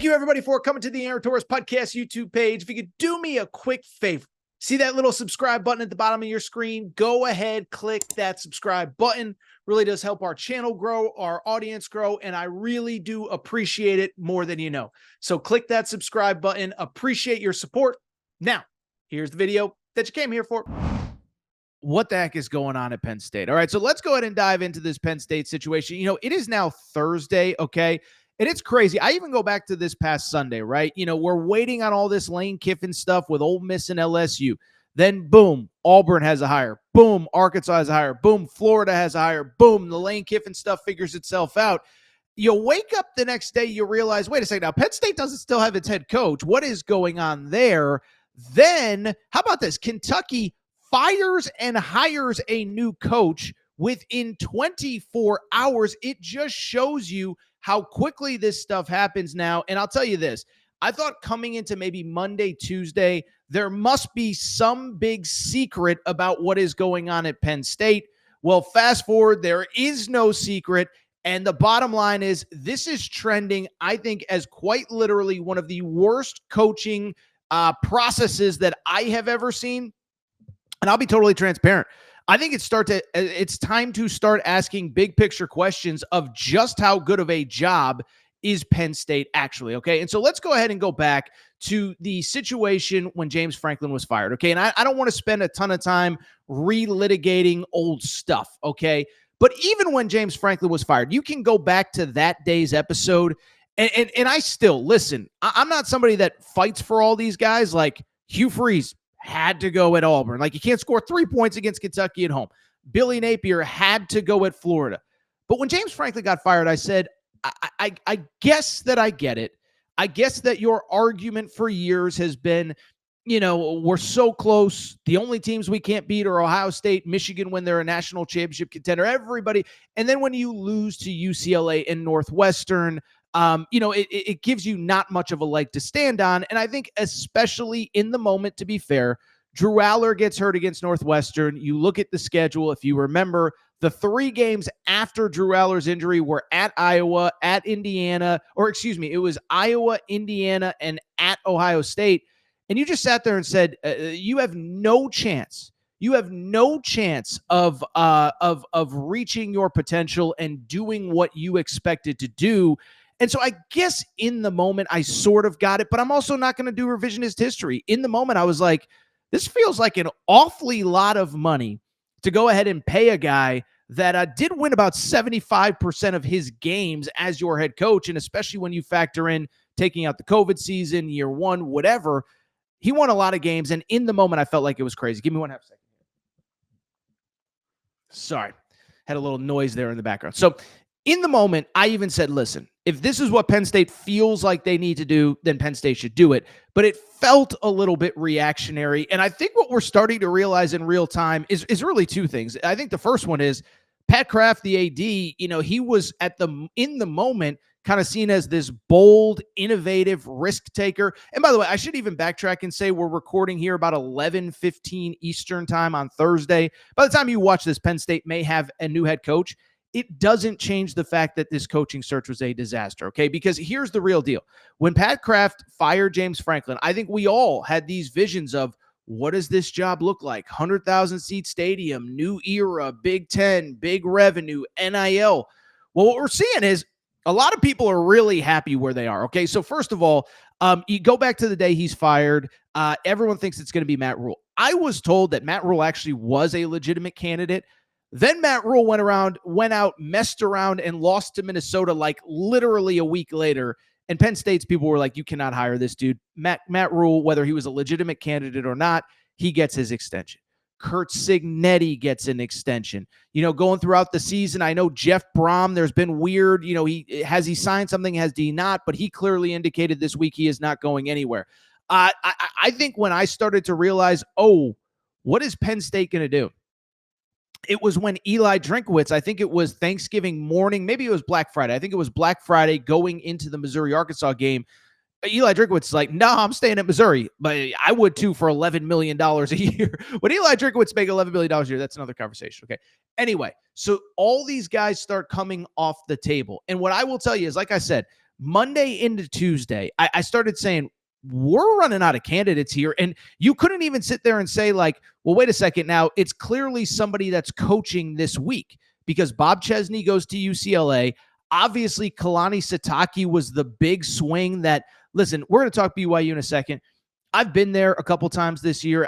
Thank you, everybody, for coming to the Aaron Torres Podcast YouTube page. If you could do me a quick favor, see that little subscribe button at the bottom of your screen? Go ahead, click that subscribe button. Really does help our channel grow, our audience grow, and I really do appreciate it more than you know. So click that subscribe button. Appreciate your support. Now, here's the video that you came here for. What the heck is going on at Penn State? All right, so let's go ahead and dive into this Penn State situation. You know, it is now Thursday, okay? And it's crazy. I even go back to this past Sunday, right? You know, we're waiting on all this Lane Kiffin stuff with Ole Miss and LSU. Then, boom, Auburn has a hire. Boom, Arkansas has a hire. Boom, Florida has a hire. Boom, the Lane Kiffin stuff figures itself out. You wake up the next day, you realize, wait a second, now Penn State doesn't still have its head coach. What is going on there? Then, how about this? Kentucky fires and hires a new coach within 24 hours. It just shows you how quickly this stuff happens now. And I'll tell you this, I thought coming into maybe Monday, Tuesday, there must be some big secret about what is going on at Penn State. Well, fast forward, there is no secret. And the bottom line is this is trending, I think, as quite literally one of the worst coaching processes that I have ever seen. And I'll be totally transparent. I think it's time to start asking big picture questions of just how good of a job is Penn State actually, okay? And so let's go ahead and go back to the situation when James Franklin was fired, okay? And I don't want to spend a ton of time relitigating old stuff, okay? But even when James Franklin was fired, you can go back to that day's episode, and I still, listen, I'm not somebody that fights for all these guys like Hugh Freeze had to go at Auburn. Like, you can't score 3 points against Kentucky at home. Billy Napier had to go at Florida. But when James Franklin got fired, I said, I guess that I get it. I guess that your argument for years has been, you know, we're so close. The only teams we can't beat are Ohio State, Michigan when they're a national championship contender, everybody. And then when you lose to UCLA and Northwestern, you know, it gives you not much of a leg to stand on. And I think especially in the moment, to be fair, Drew Aller gets hurt against Northwestern. You look at the schedule. If you remember, the 3 games after Drew Aller's injury were at Iowa, at Indiana, or excuse me, it was Iowa, Indiana, and at Ohio State. And you just sat there and said, you have no chance. You have no chance of reaching your potential and doing what you expected to do. And so I guess in the moment, I sort of got it, but I'm also not going to do revisionist history. In the moment, I was like, this feels like an awfully lot of money to go ahead and pay a guy that did win about 75% of his games as your head coach. And especially when you factor in taking out the COVID season, year 1, whatever, he won a lot of games. And in the moment, I felt like it was crazy. Give me 1/2 second. Sorry, had a little noise there in the background. So in the moment, I even said, listen, if this is what Penn State feels like they need to do, then Penn State should do it. But it felt a little bit reactionary. And I think what we're starting to realize in real time is really 2 things. I think the first one is Pat Kraft, the AD, you know, he was in the moment kind of seen as this bold, innovative risk taker. And by the way, I should even backtrack and say we're recording here about 11:15 Eastern time on Thursday. By the time you watch this, Penn State may have a new head coach. It doesn't change the fact that this coaching search was a disaster, okay? Because here's the real deal. When Pat Kraft fired James Franklin, I think we all had these visions of, what does this job look like? 100,000 seat stadium, new era, Big Ten, big revenue, NIL. Well, what we're seeing is a lot of people are really happy where they are, okay? So first of all, you go back to the day he's fired. Everyone thinks it's going to be Matt Rule. I was told that Matt Rule actually was a legitimate candidate. Then Matt Rule went out, messed around, and lost to Minnesota like literally a week later. And Penn State's people were like, you cannot hire this dude. Matt Rule, whether he was a legitimate candidate or not, he gets his extension. Kurt Cignetti gets an extension. You know, going throughout the season, I know Jeff Brom, there's been weird, you know, has he signed something, has he not? But he clearly indicated this week he is not going anywhere. I think when I started to realize, oh, what is Penn State going to do? It was when Eli Drinkwitz, I think it was Thanksgiving morning, maybe it was Black Friday. I think it was Black Friday going into the Missouri-Arkansas game. Eli Drinkwitz is like, no, I'm staying at Missouri, but I would too for $11 million a year. When Eli Drinkwitz make $11 million a year, that's another conversation. Okay. Anyway, so all these guys start coming off the table. And what I will tell you is, like I said, Monday into Tuesday, I started saying, we're running out of candidates here. And you couldn't even sit there and say, like, well, wait a second. Now, it's clearly somebody that's coaching this week because Bob Chesney goes to UCLA. Obviously, Kalani Sitake was the big swing that, listen, we're going to talk BYU in a second. I've been there a couple times this year.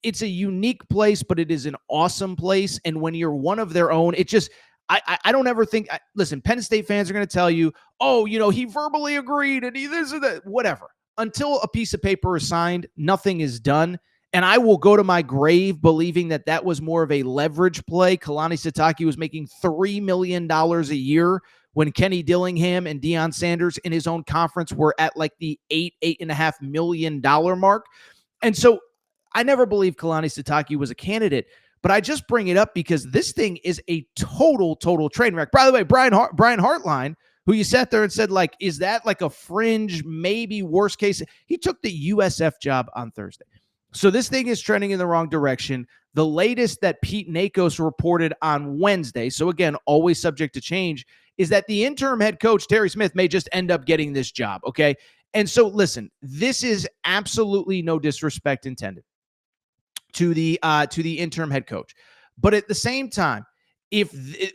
It's a unique place, but it is an awesome place. And when you're one of their own, it just, I don't ever think, listen, Penn State fans are going to tell you, oh, he verbally agreed and he this or that, whatever. Until a piece of paper is signed, nothing is done. And I will go to my grave believing that that was more of a leverage play. Kalani Sitake was making $3 million a year when Kenny Dillingham and Deion Sanders in his own conference were at like the $8.5 million mark. And so I never believed Kalani Sitake was a candidate, but I just bring it up because this thing is a total train wreck. By the way, Brian Hartline, who you sat there and said, like, is that like a fringe, maybe worst case? He took the USF job on Thursday. So this thing is trending in the wrong direction. The latest that Pete Nakos reported on Wednesday, so again, always subject to change, is that the interim head coach, Terry Smith, may just end up getting this job, okay? And so, listen, this is absolutely no disrespect intended to the interim head coach. But at the same time,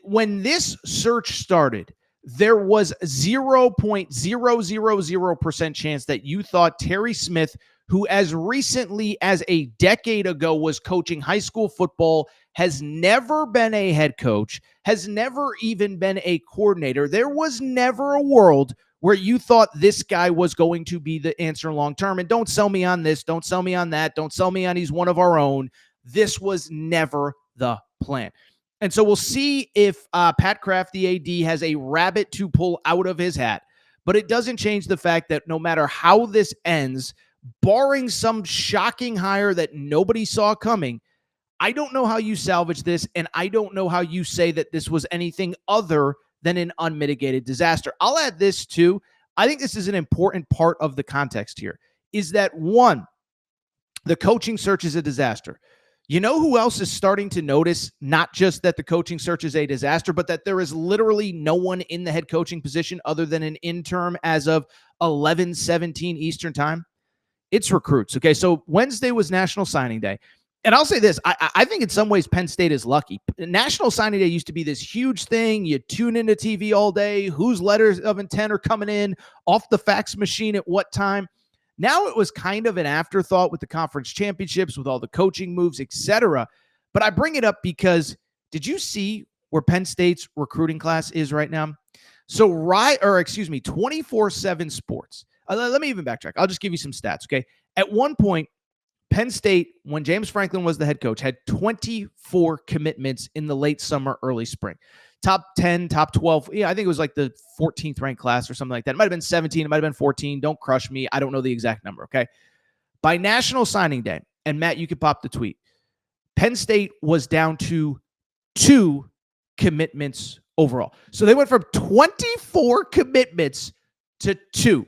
when this search started, there was 0.000% chance that you thought Terry Smith, who as recently as a decade ago was coaching high school football, has never been a head coach, has never even been a coordinator. There was never a world where you thought this guy was going to be the answer long-term. And don't sell me on this. Don't sell me on that. Don't sell me on he's one of our own. This was never the plan. And so we'll see if Pat Kraft, the AD, has a rabbit to pull out of his hat. But it doesn't change the fact that no matter how this ends, barring some shocking hire that nobody saw coming, I don't know how you salvage this, and I don't know how you say that this was anything other than an unmitigated disaster. I'll add this too. I think this is an important part of the context here, is that one, the coaching search is a disaster. You know who else is starting to notice not just that the coaching search is a disaster, but that there is literally no one in the head coaching position other than an interim as of 11:17 Eastern time? It's recruits. Okay, so Wednesday was National Signing Day. And I'll say this, I think in some ways Penn State is lucky. National Signing Day used to be this huge thing. You tune into TV all day. Whose letters of intent are coming in off the fax machine at what time? Now it was kind of an afterthought with the conference championships, with all the coaching moves, etc. But I bring it up because did you see where Penn State's recruiting class is right now? So 24/7 Sports. Let me even backtrack. I'll just give you some stats, okay? At one point, Penn State, when James Franklin was the head coach, had 24 commitments in the late summer, early spring. Top 10, top 12. Yeah, I think it was like the 14th ranked class or something like that. It might have been 17. It might have been 14. Don't crush me. I don't know the exact number, okay? By National Signing Day, and Matt, you could pop the tweet, Penn State was down to 2 commitments overall. So they went from 24 commitments to 2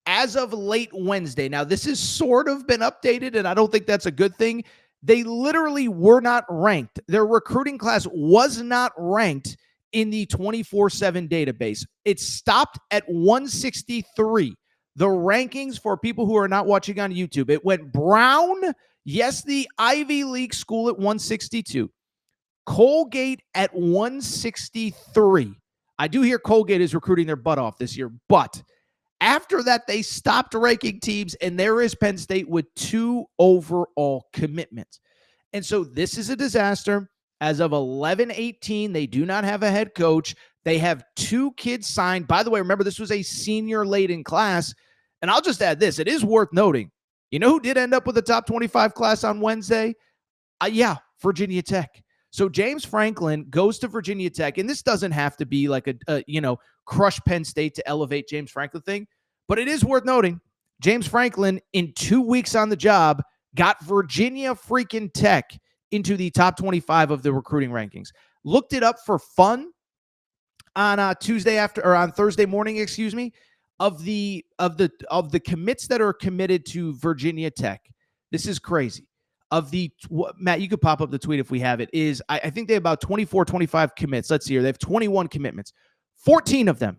as of late Wednesday. Now, this has sort of been updated, and I don't think that's a good thing. They literally were not ranked. Their recruiting class was not ranked in the 24/7 database. It stopped at 163. The rankings for people who are not watching on YouTube, it went Brown, yes, the Ivy League school at 162. Colgate at 163. I do hear Colgate is recruiting their butt off this year, but after that, they stopped ranking teams, and there is Penn State with 2 overall commitments. And so this is a disaster. As of 11/18, they do not have a head coach. They have 2 kids signed. By the way, remember, this was a senior-laden class. And I'll just add this. It is worth noting. You know who did end up with a top 25 class on Wednesday? Yeah, Virginia Tech. So James Franklin goes to Virginia Tech, and this doesn't have to be like a crush Penn State to elevate James Franklin thing, but it is worth noting James Franklin, in 2 weeks on the job, got Virginia freaking Tech into the top 25 of the recruiting rankings. Looked it up for fun on on Thursday morning, of the commits that are committed to Virginia Tech. This is crazy. Matt, you could pop up the tweet if we have it, is I think they have about 24, 25 commits. Let's see here. They have 21 commitments. 14 of them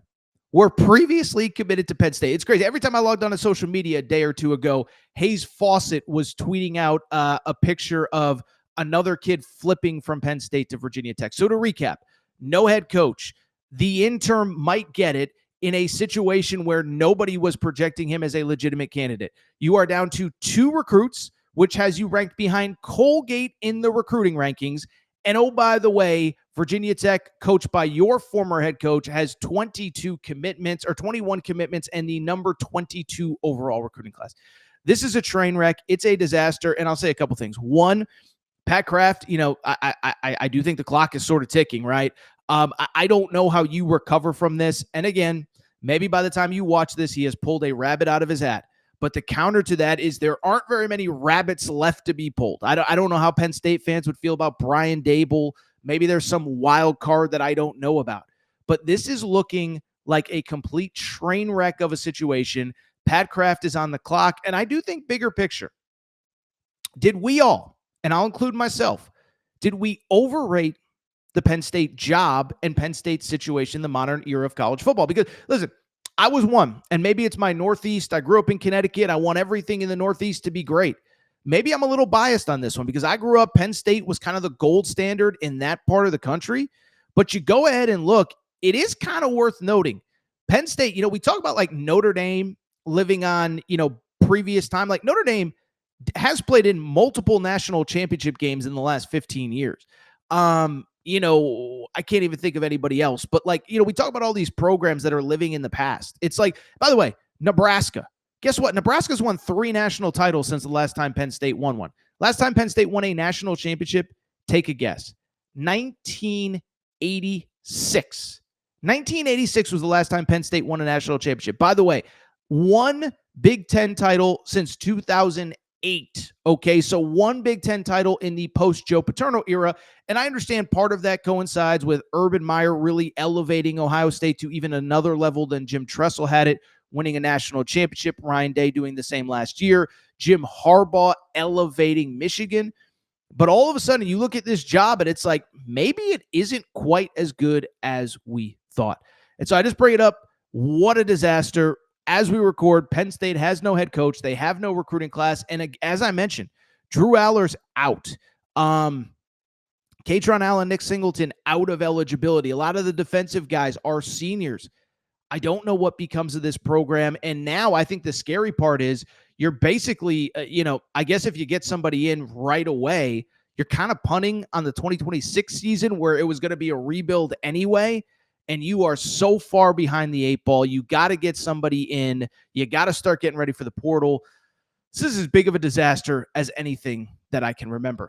were previously committed to Penn State. It's crazy. Every time I logged on to social media a day or two ago, Hayes Fawcett was tweeting out a picture of another kid flipping from Penn State to Virginia Tech. So to recap, no head coach. The interim might get it in a situation where nobody was projecting him as a legitimate candidate. You are down to 2 recruits, which has you ranked behind Colgate in the recruiting rankings. And oh, by the way, Virginia Tech, coached by your former head coach, has 22 commitments or 21 commitments and the number 22 overall recruiting class. This is a train wreck. It's a disaster. And I'll say a couple things. One, Pat Kraft, I do think the clock is sort of ticking, right? I don't know how you recover from this. And again, maybe by the time you watch this, he has pulled a rabbit out of his hat. But the counter to that is there aren't very many rabbits left to be pulled. I don't know how Penn State fans would feel about Brian Dable. Maybe there's some wild card that I don't know about. But this is looking like a complete train wreck of a situation. Pat Kraft is on the clock. And I do think bigger picture. Did we all, and I'll include myself, did we overrate the Penn State job and Penn State's situation in the modern era of college football? Because, listen, I was one, and maybe it's my Northeast. I grew up in Connecticut. I want everything in the Northeast to be great. Maybe I'm a little biased on this one because I grew up, Penn State was kind of the gold standard in that part of the country. But you go ahead and look, it is kind of worth noting. Penn State, we talk about like Notre Dame living on, previous time. Like Notre Dame has played in multiple national championship games in the last 15 years. I can't even think of anybody else, but we talk about all these programs that are living in the past. It's like, by the way, Nebraska, guess what? Nebraska's won 3 national titles since the last time Penn State won one. Last time Penn State won a national championship, take a guess. 1986. 1986 was the last time Penn State won a national championship. By the way, 1 Big Ten title since 2008. Okay, so 1 Big Ten title in the post-Joe Paterno era. And I understand part of that coincides with Urban Meyer really elevating Ohio State to even another level than Jim Tressel had it, winning a national championship. Ryan Day doing the same last year. Jim Harbaugh elevating Michigan. But all of a sudden, you look at this job and it's like, maybe it isn't quite as good as we thought. And so I just bring it up. What a disaster. As we record, Penn State has no head coach. They have no recruiting class. And as I mentioned, Drew Aller's out. Katron Allen, Nick Singleton out of eligibility. A lot of the defensive guys are seniors. I don't know what becomes of this program. And now I think the scary part is you're basically, I guess if you get somebody in right away, you're kind of punting on the 2026 season where it was going to be a rebuild anyway. And you are so far behind the 8 ball. You got to get somebody in. You got to start getting ready for the portal. This is as big of a disaster as anything that I can remember.